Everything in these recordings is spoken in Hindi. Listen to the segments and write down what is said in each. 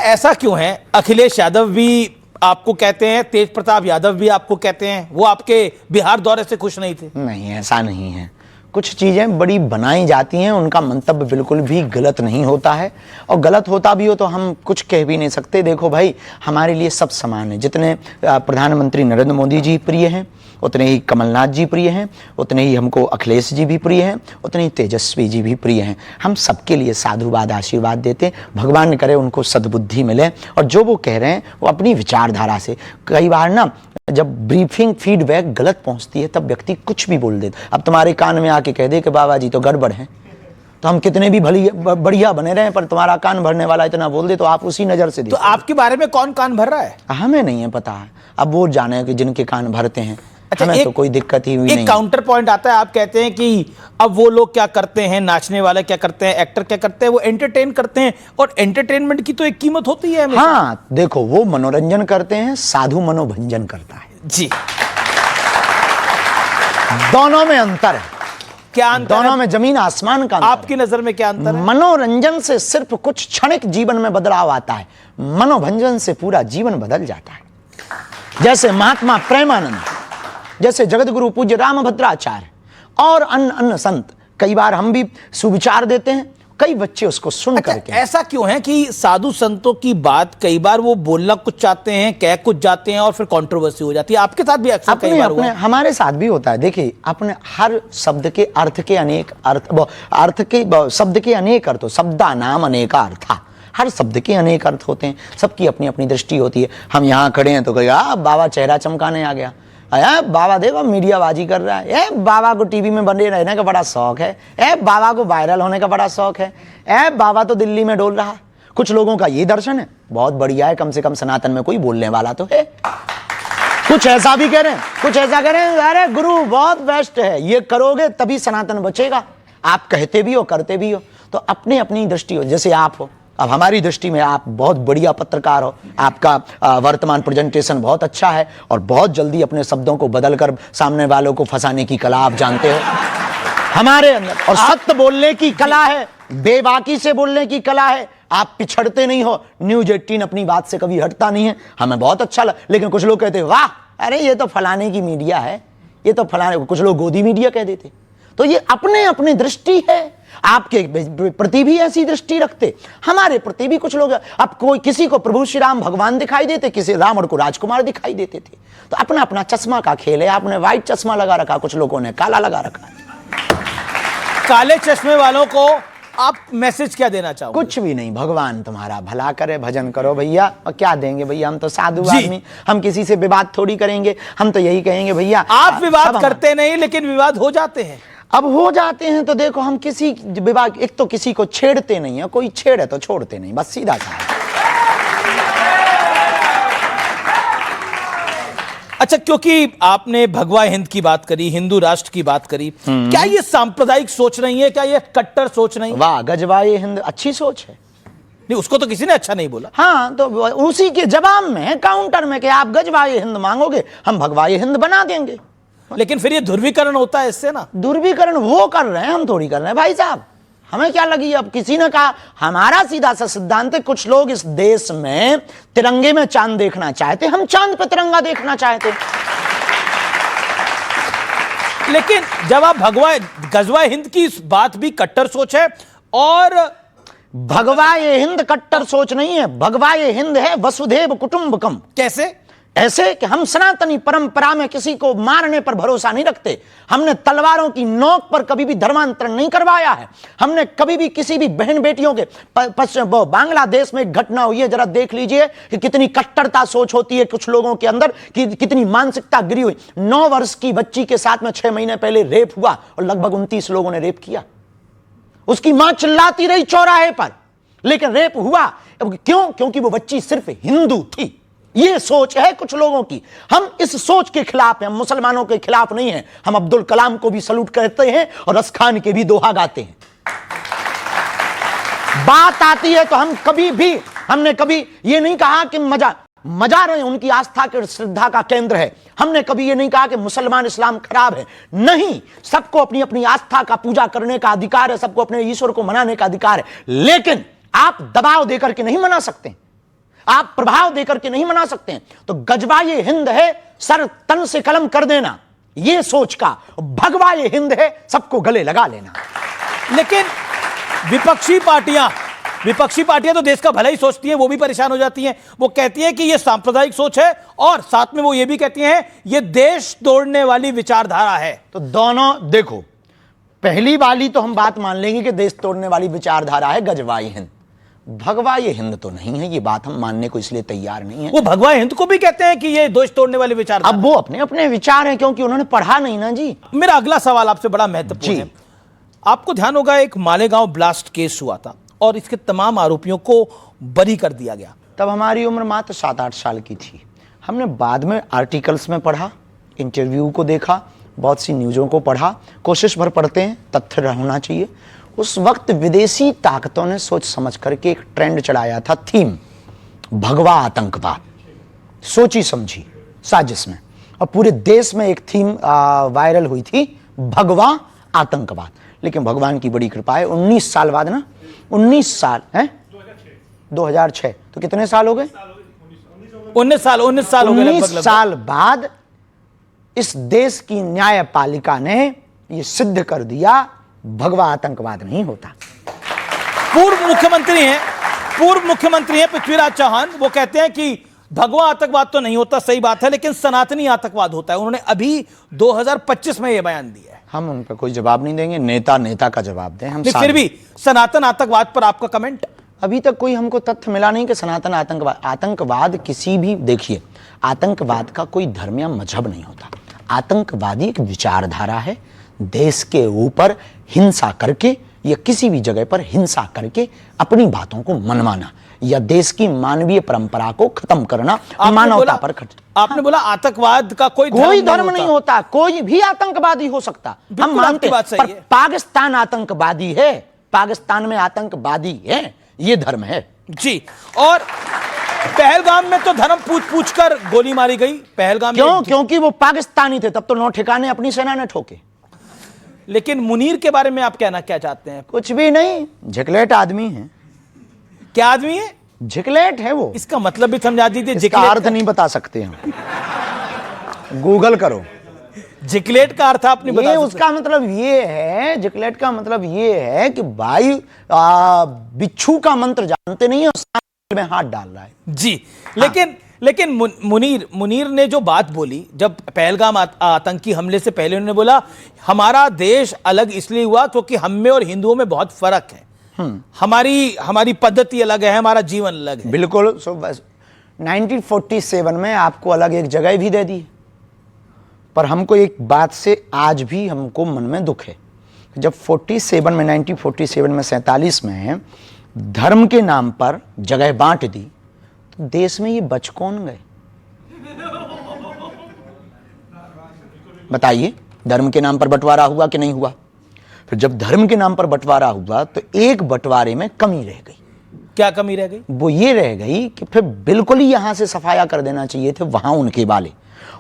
ऐसा क्यों है? अखिलेश यादव भी आपको कहते हैं, तेज प्रताप यादव भी आपको कहते हैं, वो आपके बिहार दौरे से खुश नहीं थे। नहीं, ऐसा नहीं है। कुछ चीज़ें बड़ी बनाई जाती हैं, उनका मंतव्य बिल्कुल भी गलत नहीं होता है, और गलत होता भी हो तो हम कुछ कह भी नहीं सकते। देखो भाई, हमारे लिए सब समान है। जितने प्रधानमंत्री नरेंद्र मोदी जी प्रिय हैं, उतने ही कमलनाथ जी प्रिय हैं, उतने ही हमको अखिलेश जी भी प्रिय हैं, उतने ही तेजस्वी जी भी प्रिय हैं। हम सबके लिए साधुवाद आशीर्वाद देते हैं। भगवान करे उनको सद्बुद्धि मिले, और जो वो कह रहे हैं वो अपनी विचारधारा से। कई बार ना जब ब्रीफिंग फीडबैक गलत पहुंचती है तब व्यक्ति कुछ भी बोल देता। अब तुम्हारे कान में आके कह दे कि बाबा जी तो गड़बड़ है, तो हम कितने भी बढ़िया बने रहे, पर तुम्हारा कान भरने वाला इतना बोल दे तो आप उसी नजर से तो आपके बारे में कौन कान भर रहा है? हमें नहीं है पता है। अब वो जाने कि जिनके कान भरते हैं। अच्छा, हमें तो कोई दिक्कत ही हुई नहीं। एक काउंटर पॉइंट आता है, आप कहते हैं कि अब वो लोग क्या करते हैं, नाचने वाले क्या करते हैं, एक्टर क्या करते हैं, वो एंटरटेन करते हैं, और एंटरटेनमेंट की तो एक कीमत होती है। हाँ देखो, वो मनोरंजन करते हैं, साधु मनोभंजन करता है जी। दोनों में अंतर है। क्या अंतर? दोनों में जमीन आसमान का अंतर। आपकी नजर में क्या अंतर है? मनोरंजन से सिर्फ कुछ क्षणिक जीवन में बदलाव आता है, मनोभंजन से पूरा जीवन बदल जाता है। जैसे महात्मा प्रेमानंद, जैसे जगतगुरु पूज्य रामभद्राचार्य और अन्य संत, कई बार हम भी सुविचार देते हैं, कई बच्चे उसको सुन करके। ऐसा क्यों है कि साधु संतों की बात कई बार वो बोलना कुछ चाहते हैं, कह कुछ जाते हैं, और फिर कंट्रोवर्सी हो जाती है? आपके साथ भी अक्सर कई बार हुआ है। हमारे साथ भी होता है। देखिए, अपने हर शब्द के अर्थ के अनेक शब्द के अनेक अर्थ, शब्दा नाम अनेका अर्था। हर शब्द के अनेक अर्थ होते हैं, सबकी अपनी अपनी दृष्टि होती है। हम यहाँ खड़े हैं तो कहेगा बाबा चेहरा चमकाने आ गया, बाबा देखो मीडियाबाजी कर रहा है, बाबा को टीवी में बने रहने का बड़ा शौक है, बाबा को वायरल होने का बड़ा शौक है, बाबा तो दिल्ली में डोल रहा। कुछ लोगों का ये दर्शन है, बहुत बढ़िया है, कम से कम सनातन में कोई बोलने वाला तो है। कुछ ऐसा भी कह रहे हैं, कुछ ऐसा कह रहे हैं, अरे गुरु बहुत बेस्ट है, ये करोगे तभी सनातन बचेगा। आप कहते भी हो, करते भी हो, तो अपनी अपनी दृष्टि हो। जैसे आप हो, अब हमारी दृष्टि में आप बहुत बढ़िया पत्रकार हो, आपका वर्तमान प्रेजेंटेशन बहुत अच्छा है, और बहुत जल्दी अपने शब्दों को बदलकर सामने वालों को फंसाने की कला आप जानते हो। हमारे अंदर और सत्य बोलने की कला है, बेबाकी से बोलने की कला है। आप पिछड़ते नहीं हो। न्यूज 18 अपनी बात से कभी हटता नहीं है, हमें बहुत अच्छा लगा। लेकिन कुछ लोग कहते हैं वाह, अरे ये तो फलाने की मीडिया है, ये तो फलाने, कुछ लोग गोदी मीडिया कह देते। तो ये अपने अपनी दृष्टि है। आपके प्रति भी ऐसी दृष्टि रखते, हमारे प्रति भी कुछ लोग। अब कोई किसी को प्रभु श्री राम भगवान दिखाई देते, किसी रावण को राजकुमार दिखाई देते थे। तो अपना अपना चश्मा का खेल है। आपने व्हाइट चश्मा लगा रखा, कुछ लोगों ने काला लगा रखा। काले चश्मे वालों को आप मैसेज क्या देना चाहोगे? कुछ भी नहीं, भगवान तुम्हारा भला करे, भजन करो भैया। और क्या देंगे भैया, हम तो साधु आदमी, हम किसी से विवाद थोड़ी करेंगे। हम तो यही कहेंगे भैया, आप विवाद करते नहीं, लेकिन विवाद हो जाते हैं। अब हो जाते हैं तो देखो, हम किसी विवाद, एक तो किसी को छेड़ते नहीं है, कोई छेड़े तो छोड़ते नहीं, बस सीधा सा। अच्छा, क्योंकि आपने भगवा हिंद की बात करी, हिंदू राष्ट्र की बात करी, क्या ये सांप्रदायिक सोच नहीं है? क्या ये कट्टर सोच नहीं? वाह, गजवाए हिंद अच्छी सोच है। नहीं, उसको तो किसी ने अच्छा नहीं बोला। हाँ, तो उसी के जवाब में, काउंटर में, कि आप गजवाए हिंद मांगोगे, हम भगवाए हिंद बना देंगे। लेकिन फिर ये ध्रुवीकरण होता है इससे ना। ध्रुवीकरण वो कर रहे हैं, हम थोड़ी कर रहे हैं भाई साहब। हमें क्या लगी? अब किसी ने कहा, हमारा सीधा सा सिद्धांत है, कुछ लोग इस देश में तिरंगे में चांद देखना चाहते, हम चांद पे तिरंगा देखना चाहते। लेकिन जब आप गजवाए हिंद की बात भी कट्टर सोच है, और भगवाए हिंद कट्टर सोच नहीं है, भगवाए हिंद है वसुधैव कुटुंबकम। कैसे? ऐसे कि हम सनातनी परंपरा में किसी को मारने पर भरोसा नहीं रखते। हमने तलवारों की नोक पर कभी भी धर्मांतरण नहीं करवाया है। हमने कभी भी किसी भी बहन बेटियों के बांग्लादेश में एक घटना हुई है, जरा देख लीजिए कि कितनी कट्टरता सोच होती है कुछ लोगों के अंदर, कि कितनी मानसिकता गिरी हुई। 9 वर्ष की बच्ची के साथ में 6 महीने पहले रेप हुआ, और लगभग 29 लोगों ने रेप किया। उसकी मां चिल्लाती रही चौराहे पर, लेकिन रेप हुआ। क्यों? क्योंकि वो बच्ची सिर्फ हिंदू थी। ये सोच है कुछ लोगों की। हम इस सोच के खिलाफ हैं, हम मुसलमानों के खिलाफ नहीं हैं। हम अब्दुल कलाम को भी सलूट करते हैं और रस खान के भी दोहा गाते हैं। बात आती है तो हमने कभी ये नहीं कहा कि मजा रहे, उनकी आस्था के श्रद्धा का केंद्र है। हमने कभी ये नहीं कहा कि मुसलमान इस्लाम खराब है। नहीं, सबको अपनी अपनी आस्था का पूजा करने का अधिकार है, सबको अपने ईश्वर को मनाने का अधिकार है। लेकिन आप दबाव देकर के नहीं मना सकते। आप प्रभाव देकर के नहीं मना सकते हैं। तो गजवा ये हिंद है, सर तन से कलम कर देना, ये सोच का। भगवा ये हिंद है, सबको गले लगा लेना। लेकिन विपक्षी पार्टियां तो देश का भला ही सोचती हैं, वो भी परेशान हो जाती हैं। वो कहती हैं कि ये सांप्रदायिक सोच है, और साथ में वो ये भी कहती हैं ये देश तोड़ने वाली विचारधारा है। तो दोनों देखो, पहली वाली तो हम बात मान लेंगे कि देश तोड़ने वाली विचारधारा है गजवा ये हिंद। भगवा ये हिंद तो नहीं है, ये बात हम मानने को इसलिए तैयार नहीं है। वो भगवा हिंद को भी कहते हैं कि ये देश तोड़ने वाली विचारधारा। अब वो अपने अपने विचार हैं, क्योंकि उन्होंने पढ़ा नहीं ना जी। मेरा अगला सवाल आपसे बड़ा महत्वपूर्ण है। आपको ध्यान होगा एक मालेगांव ब्लास्ट केस हुआ था और इसके तमाम आरोपियों को बरी कर दिया गया। तब हमारी उम्र मात्र 7-8 साल की थी। हमने बाद में आर्टिकल्स में पढ़ा, इंटरव्यू को देखा, बहुत सी न्यूज़ों को पढ़ा। कोशिश भर पढ़ते हैं, तथ्य होना चाहिए। उस वक्त विदेशी ताकतों ने सोच समझ करके एक ट्रेंड चलाया था, थीम भगवा आतंकवाद, सोची समझी साजिश में, और पूरे देश में एक थीम वायरल हुई थी, भगवा आतंकवाद। लेकिन भगवान की बड़ी कृपा है, 19 साल बाद ना, 19 साल है, 2006, तो कितने साल हो गए? 19 साल हो गए। 19 साल बाद इस देश की न्यायपालिका ने यह सिद्ध कर दिया भगवा आतंकवाद नहीं होता। पूर्व मुख्यमंत्री हैं पृथ्वीराज चौहान, वो कहते हैं कि भगवा आतंकवाद तो नहीं होता, सही बात है, लेकिन सनातनी आतंकवाद होता है। उन्होंने अभी 2025 में यह बयान दिया है। हम उन पर कोई जवाब नहीं देंगे, नेता का जवाब दें हम। फिर भी सनातन आतंकवाद पर आपका कमेंट? अभी तक कोई हमको तथ्य मिला नहीं कि सनातन आतंकवाद किसी भी, देखिए, आतंकवाद का कोई धर्म या मजहब नहीं होता। आतंकवादी एक विचारधारा है, देश के ऊपर हिंसा करके या किसी भी जगह पर हिंसा करके अपनी बातों को मनवाना या देश की मानवीय परंपरा को खत्म करना, मानवता पर आपने बोला आतंकवाद का कोई धर्म नहीं होता, कोई भी आतंकवादी हो सकता, हम मानते हैं, पर पाकिस्तान आतंकवादी है, पाकिस्तान में आतंकवादी है, ये धर्म है जी। और पहलगाम में तो धर्म पूछ कर गोली मारी गई। पहलगाम क्यों? क्योंकि वो पाकिस्तानी थे, तब तो 9 ठिकाने अपनी सेना ने ठोके। लेकिन मुनीर के बारे में आप कहना क्या चाहते हैं? कुछ भी नहीं, झिकलेट आदमी है। क्या आदमी है? झिकलेट है वो। इसका मतलब भी समझा दीजिए। इसका अर्थ नहीं बता सकते हम, गूगल करो। झिकलेट का अर्थ आपने बता सकते? उसका मतलब ये है, झिकलेट का मतलब ये है कि भाई बिच्छू का मंत्र जानते नहीं है, में हाथ डाल रहा है जी। लेकिन मुनीर ने जो बात बोली, जब पहलगाम आतंकी हमले से पहले उन्होंने बोला हमारा देश अलग इसलिए हुआ क्योंकि हम में और हिंदुओं में बहुत फर्क है, हमारी पद्धति अलग है, हमारा जीवन अलग है। बिल्कुल। 1947 में आपको अलग एक जगह भी दे दी, पर हमको एक बात से आज भी हमको मन में दुख है। जब 1947 में 47 में धर्म के नाम पर जगह बांट दी, तो देश में ये बच कौन गए? बताइए, धर्म के नाम पर बंटवारा हुआ कि नहीं हुआ? फिर जब धर्म के नाम पर बंटवारा हुआ तो एक बंटवारे में कमी रह गई। क्या कमी रह गई? वो ये रह गई कि फिर बिल्कुल ही यहां से सफाया कर देना चाहिए थे वहां उनके वाले,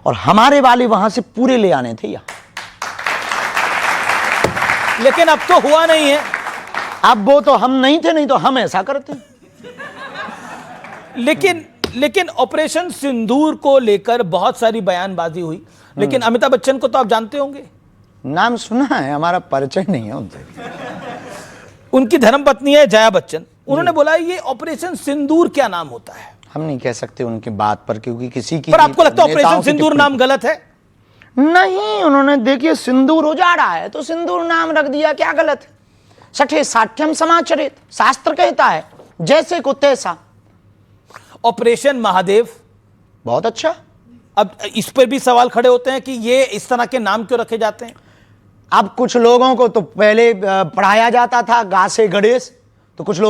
और हमारे वाले वहां से पूरे ले आने थे यहां। लेकिन अब तो हुआ नहीं है। अब वो तो हम नहीं थे, नहीं तो हम ऐसा करते। लेकिन ऑपरेशन सिंदूर को लेकर बहुत सारी बयानबाजी हुई, लेकिन अमिताभ बच्चन को तो आप जानते होंगे। नाम सुना है, हमारा परिचय नहीं है उनसे। उनकी धर्मपत्नी है जया बच्चन, उन्होंने बोला ये ऑपरेशन सिंदूर क्या नाम होता है? हम नहीं कह सकते उनकी बात पर, क्योंकि किसी की। पर आपको लगता है ऑपरेशन सिंदूर नाम गलत है? नहीं, उन्होंने देखिए सिंदूर उजाड़ा है तो सिंदूर नाम रख दिया, क्या गलत है? सठे साठ्यम समाचरित, शास्त्र कहता है जैसे को तैसा। ऑपरेशन महादेव बहुत अच्छा। अब इस पर भी सवाल खड़े होते हैं कि ये इस तरह के नाम क्यों रखे जाते हैं? अब कुछ लोगों को तो पहले पढ़ाया जाता था गा से गणेश, तो कुछ लोग